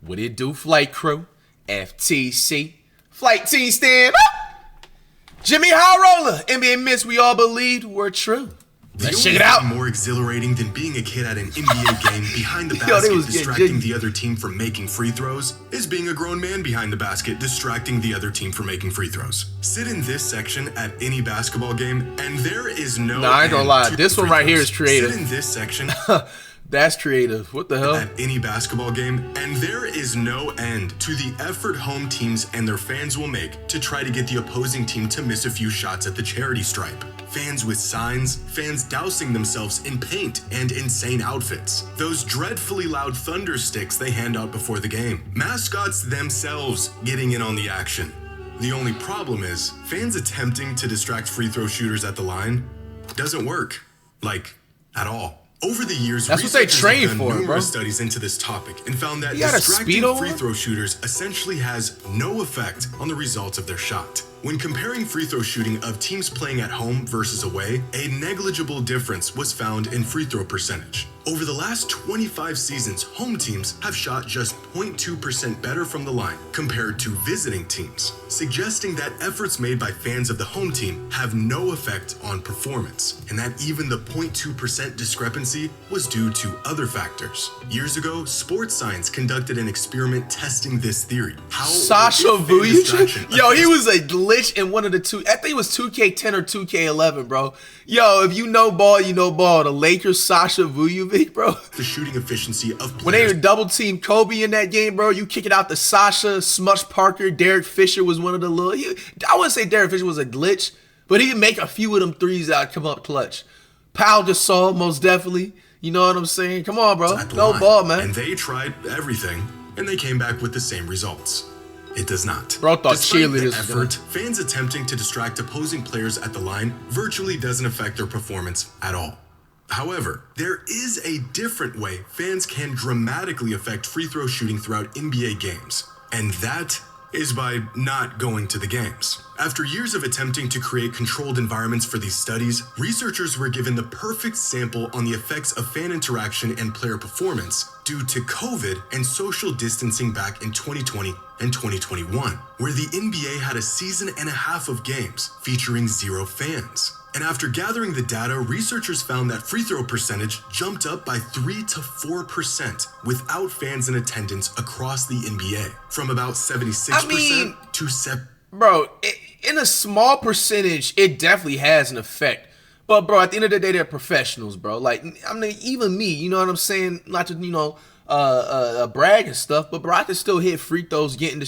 What it do, flight crew? FTC. Flight team stand up. Jimmy High Roller. NBA myths we all believed were true. Let's check it out. More exhilarating than being a kid at an NBA game behind the basket distracting the other team from making free throws is being a grown man behind the basket distracting the other team from making free throws. Sit in this section at any basketball game and there is no I ain't gonna lie. This one right here is creative. Sit in this section That's creative. What the hell? at any basketball game and there is no end to the effort home teams and their fans will make to try to get the opposing team to miss a few shots at the charity stripe. Fans with signs, fans dousing themselves in paint and insane outfits. Those dreadfully loud thunder sticks they hand out before the game. Mascots themselves getting in on the action. The only problem is, fans attempting to distract free throw shooters at the line doesn't work. Like, at all. Over the years, that's what they train have done for, numerous bro. studies into this topic and found that You got a distracting Speedo free on? throw shooters essentially has no effect on the results of their shot. When comparing free throw shooting of teams playing at home versus away, a negligible difference was found in free throw percentage. Over the last 25 seasons, home teams have shot just 0.2% better from the line compared to visiting teams, suggesting that efforts made by fans of the home team have no effect on performance, and that even the 0.2% discrepancy was due to other factors. Years ago, Sports Science conducted an experiment testing this theory. How Sasha if fan distraction Vujacic? Yo, he affects was a glitch in one of the two. I think it was 2K10 or 2K11, bro. Yo, if you know ball, you know ball. The Lakers, Sasha Vujovic, bro. the shooting efficiency of players. When they were double team Kobe in that game, bro, you kick it out to Sasha, Smush Parker, Derek Fisher was one of the little. I wouldn't say Derek Fisher was a glitch, but he could make a few of them threes that come up clutch. Pau Gasol, most definitely. You know what I'm saying? Come on, bro. at the No line. ball, man. And they tried everything, and they came back with the same results. It does not. Bro thought Despite the cheerleaders was effort, fans attempting to distract opposing players at the line virtually doesn't affect their performance at all. However, there is a different way fans can dramatically affect free throw shooting throughout NBA games, and that is by not going to the games. After years of attempting to create controlled environments for these studies, researchers were given the perfect sample on the effects of fan interaction and player performance due to COVID and social distancing back in 2020 and 2021, where the NBA had a season and a half of games featuring 0 fans. And after gathering the data, researchers found that free throw percentage jumped up by 3 to 4% without fans in attendance across the NBA, from about 76% to 7. Bro, in a small percentage, it definitely has an effect. But, bro, at the end of the day, they're professionals, bro. Like, I mean, even me, you know what I'm saying? Not to, brag and stuff, but, bro, I can still hit free throws getting,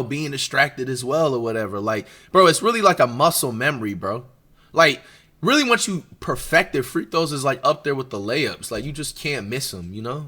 being distracted as well or whatever. Like, bro, it's really like a muscle memory, bro. Like, really, once you perfect it, free throws is like up there with the layups. Like, you just can't miss them, you know?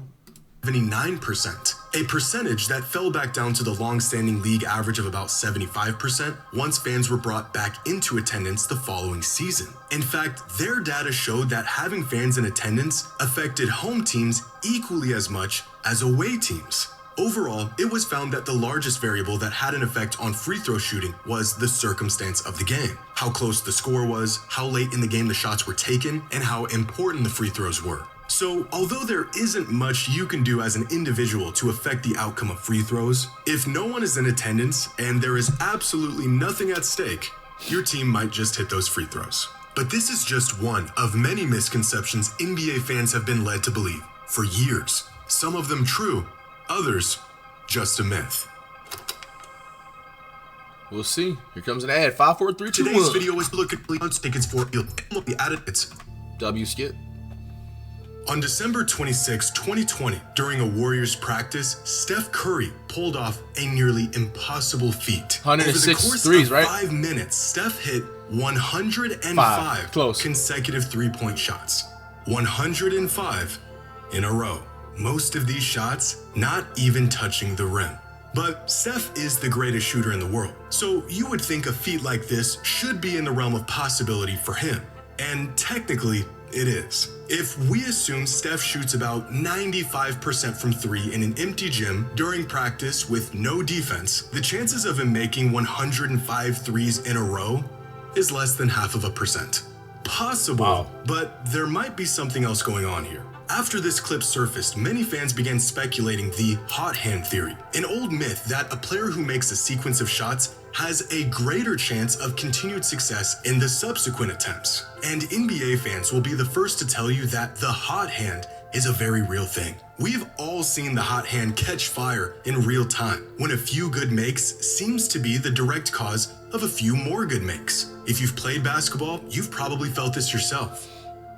79%, a percentage that fell back down to the long-standing league average of about 75% once fans were brought back into attendance the following season. In fact, their data showed that having fans in attendance affected home teams equally as much as away teams. Overall, it was found that the largest variable that had an effect on free throw shooting was the circumstance of the game. How close the score was, how late in the game the shots were taken, and how important the free throws were. So, although there isn't much you can do as an individual to affect the outcome of free throws, if no one is in attendance and there is absolutely nothing at stake, your team might just hit those free throws. But this is just one of many misconceptions NBA fans have been led to believe for years. Some of them true, others just a myth. We'll see. Here comes an ad. 5, 4, 3, 2, 1. Today's video is to look at Leon's tickets for the added it's W skip. On December 26, 2020, during a Warriors practice, Steph Curry pulled off a nearly impossible feat. 106 Over the course threes, of right? 5 minutes, Steph hit 105 Five. Close. consecutive three-point shots. 105 in a row. Most of these shots not even touching the rim. But Steph is the greatest shooter in the world, so you would think a feat like this should be in the realm of possibility for him. And technically, it is. If we assume Steph shoots about 95% from 3 in an empty gym during practice with no defense, the chances of him making 105 threes in a row is less than 0.5%. Possible, Wow. but there might be something else going on here. After this clip surfaced, many fans began speculating the hot hand theory, an old myth that a player who makes a sequence of shots has a greater chance of continued success in the subsequent attempts. And NBA fans will be the first to tell you that the hot hand is a very real thing. We've all seen the hot hand catch fire in real time, when a few good makes seems to be the direct cause of a few more good makes. If you've played basketball, you've probably felt this yourself.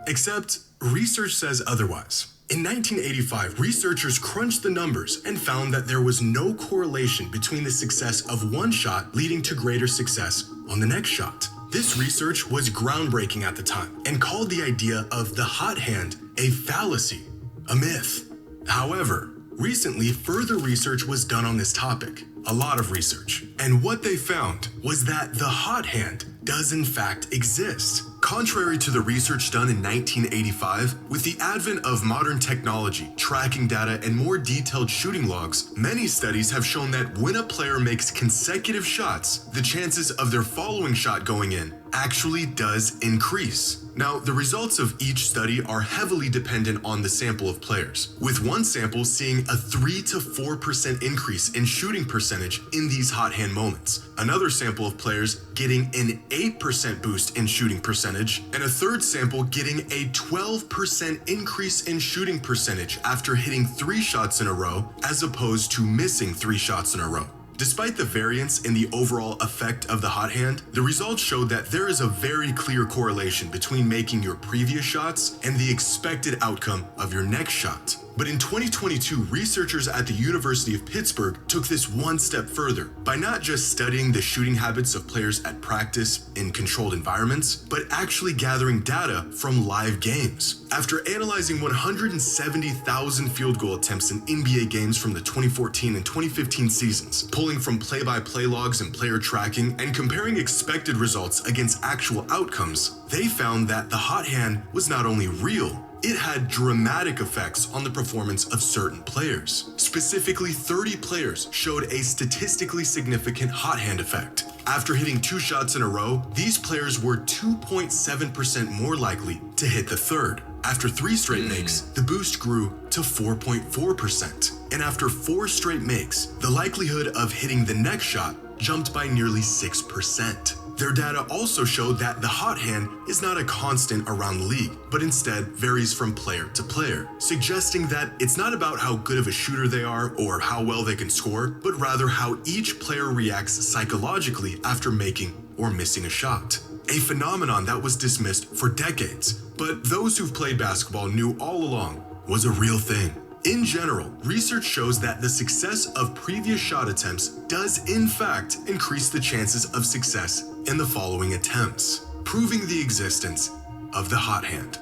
Except, research says otherwise. In 1985, researchers crunched the numbers and found that there was no correlation between the success of one shot leading to greater success on the next shot. This research was groundbreaking at the time and called the idea of the hot hand a fallacy, a myth. However, recently further research was done on this topic, a lot of research, and what they found was that the hot hand does in fact exist. Contrary to the research done in 1985, with the advent of modern technology, tracking data, and more detailed shooting logs, many studies have shown that when a player makes consecutive shots, the chances of their following shot going in actually does increase. Now, the results of each study are heavily dependent on the sample of players, with one sample seeing a 3 to 4% increase in shooting percentage in these hot hand moments, another sample of players getting an 8% boost in shooting percentage, and a third sample getting a 12% increase in shooting percentage after hitting 3 shots in a row as opposed to missing 3 shots in a row. Despite the variance in the overall effect of the hot hand, the results showed that there is a very clear correlation between making your previous shots and the expected outcome of your next shot. But in 2022, researchers at the University of Pittsburgh took this one step further by not just studying the shooting habits of players at practice in controlled environments, but actually gathering data from live games. After analyzing 170,000 field goal attempts in NBA games from the 2014 and 2015 seasons, pulling from play-by-play logs and player tracking, and comparing expected results against actual outcomes, they found that the hot hand was not only real, it had dramatic effects on the performance of certain players. Specifically, 30 players showed a statistically significant hot hand effect. After hitting 2 shots in a row, these players were 2.7% more likely to hit the third. After 3 straight makes, the boost grew to 4.4%. And after 4 straight makes, the likelihood of hitting the next shot jumped by nearly 6%. Their data also showed that the hot hand is not a constant around the league, but instead varies from player to player, suggesting that it's not about how good of a shooter they are or how well they can score, but rather how each player reacts psychologically after making or missing a shot. A phenomenon that was dismissed for decades, but those who've played basketball knew all along was a real thing. In general, research shows that the success of previous shot attempts does in fact increase the chances of success in the following attempts, proving the existence of the hot hand.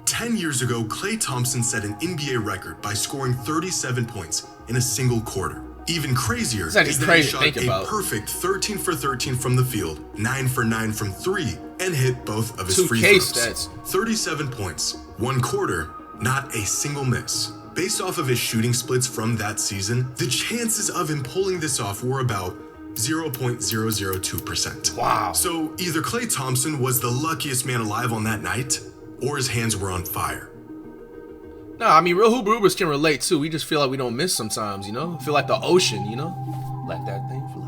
10 years ago, Klay Thompson set an NBA record by scoring 37 points in a single quarter. Even crazier is that he shot a perfect 13 for 13 from the field, 9 for 9 from 3, and hit both of his free throws. 37 points, 1 quarter, not a single miss. Based off of his shooting splits from that season, the chances of him pulling this off were about 0.002%. Wow. So either Klay Thompson was the luckiest man alive on that night, or his hands were on fire. No, I mean, real hoopers can relate too. We just feel like we don't miss sometimes, you know? Feel like the ocean, you know? Let that thing fly.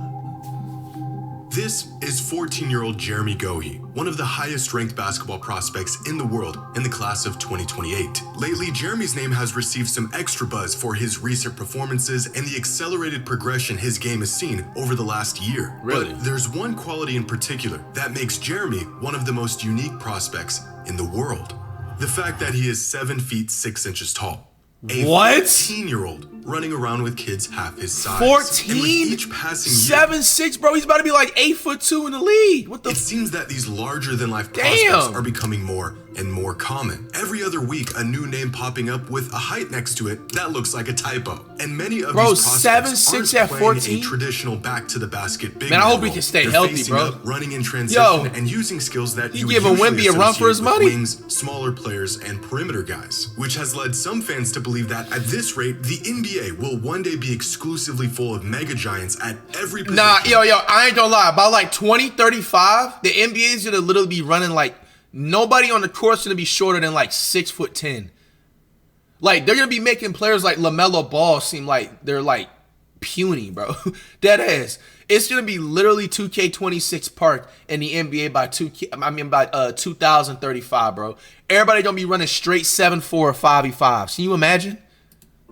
This is 14-year-old Jeremy Gohey, one of the highest-ranked basketball prospects in the world in the class of 2028. Lately, Jeremy's name has received some extra buzz for his recent performances and the accelerated progression his game has seen over the last year. Really? But there's one quality in particular that makes Jeremy one of the most unique prospects in the world. The fact that he is 7 feet 6 inches tall. A 14-year-old running around with kids half his size. 14? And with each passing year, 7'6", bro. He's about to be like 8'2" in the league. What the? It seems that these larger-than-life prospects are becoming more and more common. Every other week, a new name popping up with a height next to it that looks like a typo. And many of these prospects aren't at playing 14? a traditional back-to-the-basket big Man, I hope he role. can stay They're healthy, facing bro. up, running in transition, and using skills that you giving usually Wemby a run for his associate with money? wings, smaller players, and perimeter guys, which has led some fans to believe that at this rate, the NBA will one day be exclusively full of mega giants at every position. Nah, yo, I ain't gonna lie. By like 2035, the NBA is gonna literally be running like nobody on the court's gonna be shorter than like 6'10". Like, they're going to be making players like LaMelo Ball seem like they're, like, puny, bro. Dead ass. It's going to be literally 2K26 Park in the NBA by 2035, bro. Everybody going to be running straight 7-4 or 5v5s. Can you imagine?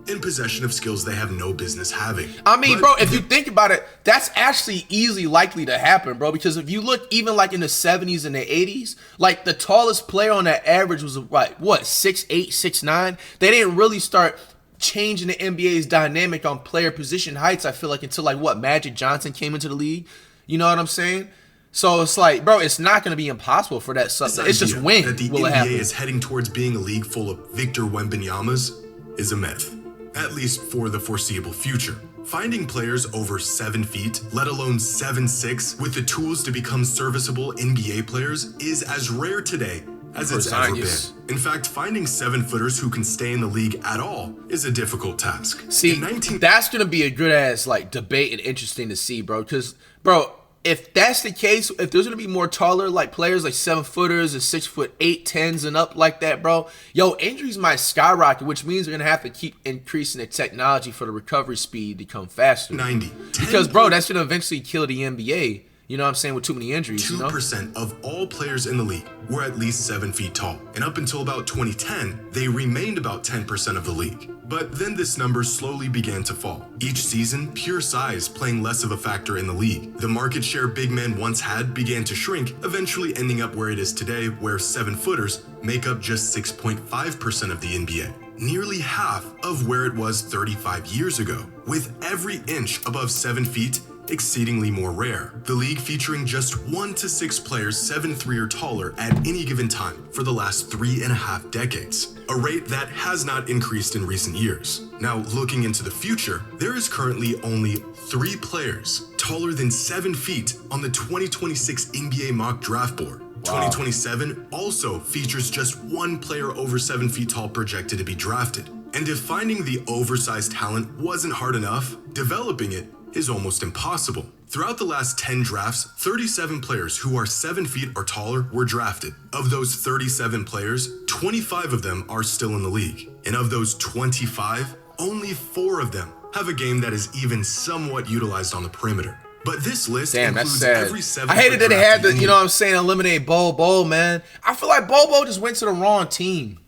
In possession of skills they have no business having. I mean, bro, if you think about it, that's actually easily likely to happen, bro. Because if you look even like in the 70s and the 80s, like the tallest player on that average was like, what, 6'8", 6'9"? They didn't really start changing the NBA's dynamic on player position heights, I feel like, until like, what, Magic Johnson came into the league? You know what I'm saying? So it's like, bro, it's not going to be impossible for that. It's just when that the will it NBA happen? is heading towards being a league full of Victor Wembanyama's is a myth, at least for the foreseeable future. Finding players over 7 feet, let alone 7'6", with the tools to become serviceable NBA players is as rare today as it's ever been. In fact, finding 7-footers who can stay in the league at all is a difficult task. See, that's going to be a good ass like debate and interesting to see, bro. Because, bro, if that's the case, if there's going to be more taller like players like 7-footers and 6'8", 10s and up like that, bro, yo, injuries might skyrocket, which means we're going to have to keep increasing the technology for the recovery speed to come faster. 90. Because, bro, that's going to eventually kill the NBA. You know what I'm saying? With too many injuries, 2% of all players in the league were at least 7 feet tall. And up until about 2010, they remained about 10% of the league. But then this number slowly began to fall. Each season, pure size playing less of a factor in the league. The market share big men once had began to shrink, eventually ending up where it is today, where 7-footers make up just 6.5% of the NBA. Nearly half of where it was 35 years ago, with every inch above 7 feet exceedingly more rare. The league featuring just 1 to 6 players 7'3" or taller at any given time for the last 3.5 decades, a rate that has not increased in recent years. Now, looking into the future, there is currently only 3 players taller than 7 feet on the 2026 NBA mock draft board. 2027 also features just 1 player over 7 feet tall projected to be drafted. And if finding the oversized talent wasn't hard enough, developing it is almost impossible. Throughout the last 10 drafts, 37 players who are 7 feet or taller were drafted. Of those 37 players, 25 of them are still in the league. And of those 25, only 4 of them have a game that is even somewhat utilized on the perimeter. But this list includes every 7. I hated that they had to, you know what I'm saying, eliminate Bol, man. I feel like Bol just went to the wrong team.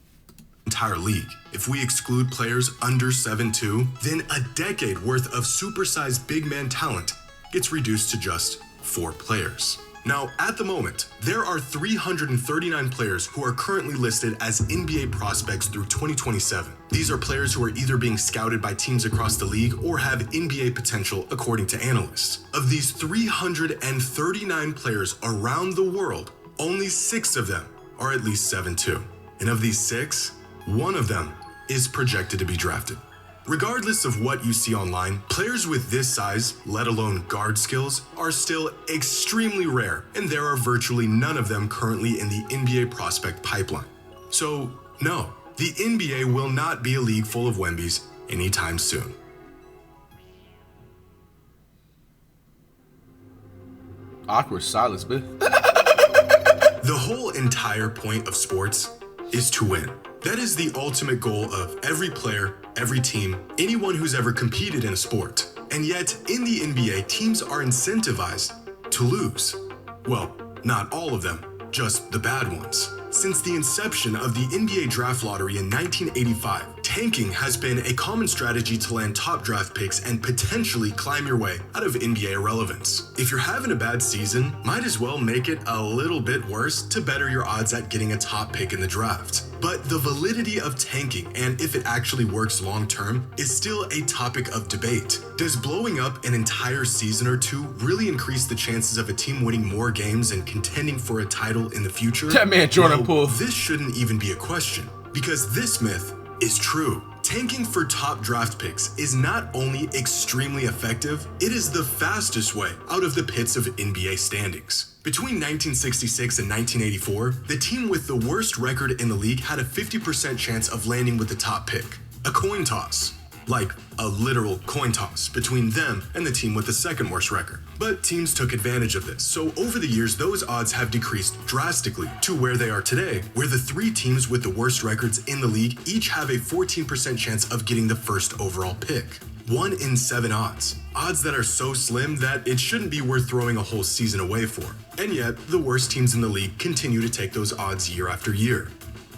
Entire league. If we exclude players under 7'2", then a decade worth of supersized big man talent gets reduced to just 4 players. Now, at the moment, there are 339 players who are currently listed as NBA prospects through 2027. These are players who are either being scouted by teams across the league or have NBA potential, according to analysts. Of these 339 players around the world, only 6 of them are at least 7'2". And of these 6, 1 of them is projected to be drafted. Regardless of what you see online, players with this size, let alone guard skills, are still extremely rare, and there are virtually none of them currently in the NBA prospect pipeline. So, no, the NBA will not be a league full of Wembys anytime soon. Awkward silence, man. The whole entire point of sports is to win. That is the ultimate goal of every player, every team, anyone who's ever competed in a sport. And yet, in the NBA, teams are incentivized to lose. Well, not all of them, just the bad ones. Since the inception of the NBA draft lottery in 1985, tanking has been a common strategy to land top draft picks and potentially climb your way out of NBA irrelevance. If you're having a bad season, might as well make it a little bit worse to better your odds at getting a top pick in the draft. But the validity of tanking and if it actually works long term is still a topic of debate. Does blowing up an entire season or two really increase the chances of a team winning more games and contending for a title in the future? That man Jordan Poole. This shouldn't even be a question, because this myth is true. Tanking for top draft picks is not only extremely effective, it is the fastest way out of the pits of NBA standings. Between 1966 and 1984, the team with the worst record in the league had a 50% chance of landing with the top pick, a coin toss. like a literal coin toss between them and the team with the second worst record. But teams took advantage of this, so over the years those odds have decreased drastically to where they are today, where the 3 teams with the worst records in the league each have a 14% chance of getting the first overall pick. 1 in 7 odds. Odds that are so slim that it shouldn't be worth throwing a whole season away for. And yet, the worst teams in the league continue to take those odds year after year.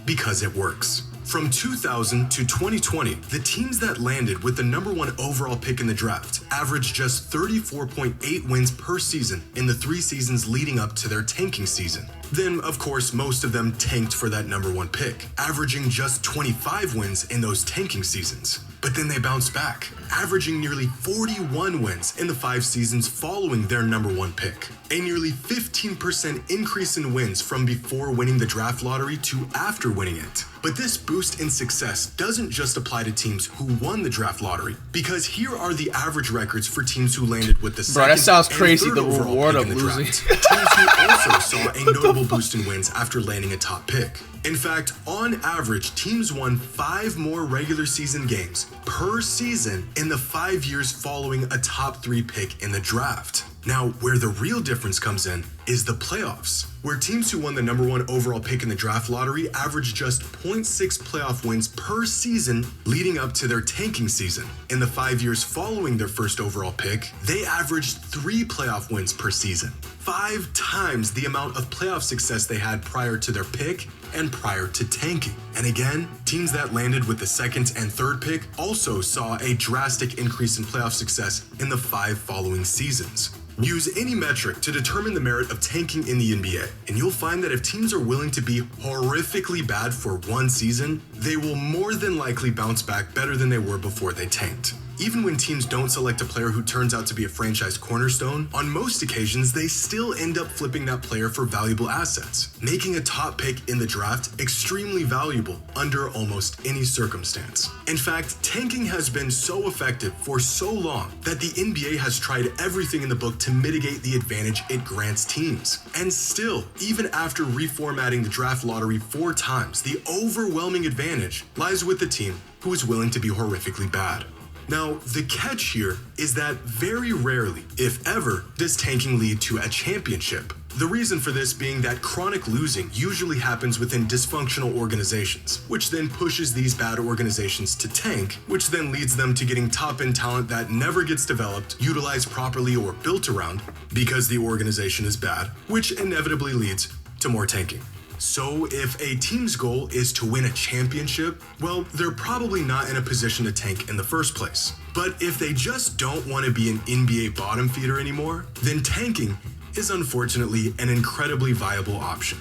Because it works. From 2000 to 2020, the teams that landed with the number 1 overall pick in the draft averaged just 34.8 wins per season in the 3 seasons leading up to their tanking season. Then, of course, most of them tanked for that number 1 pick, averaging just 25 wins in those tanking seasons. But then they bounced back, averaging nearly 41 wins in the 5 seasons following their number 1 pick. A nearly 15% increase in wins from before winning the draft lottery to after winning it. But this boost in success doesn't just apply to teams who won the draft lottery, because here are the average records for teams who landed with the second that sounds crazy, and the third overall reward pick of in the losing. draft. Teams who also saw a notable boost in wins after landing a top pick. In fact, on average, teams won 5 more regular season games per season in the 5 years following a top 3 pick in the draft. Now, where the real difference comes in is the playoffs, where teams who won the number 1 overall pick in the draft lottery averaged just 0.6 playoff wins per season leading up to their tanking season. In the 5 years following their first overall pick, they averaged 3 playoff wins per season, 5 times the amount of playoff success they had prior to their pick and prior to tanking. And again, teams that landed with the second and third pick also saw a drastic increase in playoff success in the 5 following seasons. Use any metric to determine the merit of tanking in the NBA, and you'll find that if teams are willing to be horrifically bad for 1 season, they will more than likely bounce back better than they were before they tanked. Even when teams don't select a player who turns out to be a franchise cornerstone, on most occasions they still end up flipping that player for valuable assets, making a top pick in the draft extremely valuable under almost any circumstance. In fact, tanking has been so effective for so long that the NBA has tried everything in the book to mitigate the advantage it grants teams. And still, even after reformatting the draft lottery 4 times, the overwhelming advantage lies with the team who is willing to be horrifically bad. Now, the catch here is that very rarely, if ever, does tanking lead to a championship. The reason for this being that chronic losing usually happens within dysfunctional organizations, which then pushes these bad organizations to tank, which then leads them to getting top-end talent that never gets developed, utilized properly, or built around because the organization is bad, which inevitably leads to more tanking. So if a team's goal is to win a championship, well, they're probably not in a position to tank in the first place. But if they just don't want to be an NBA bottom feeder anymore, then tanking is unfortunately an incredibly viable option.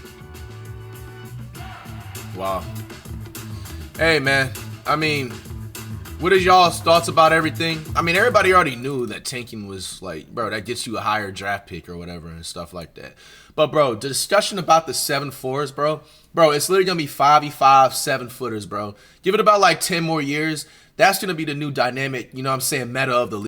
Wow. Hey, man. I mean, what is y'all's thoughts about everything? I mean, everybody already knew that tanking was like, bro, that gets you a higher draft pick or whatever and stuff like that. But, bro, the discussion about the 7'4s, bro, it's literally going to be 5v5, 7-footers, bro. Give it about like 10 more years. That's going to be the new dynamic, you know what I'm saying, meta of the league.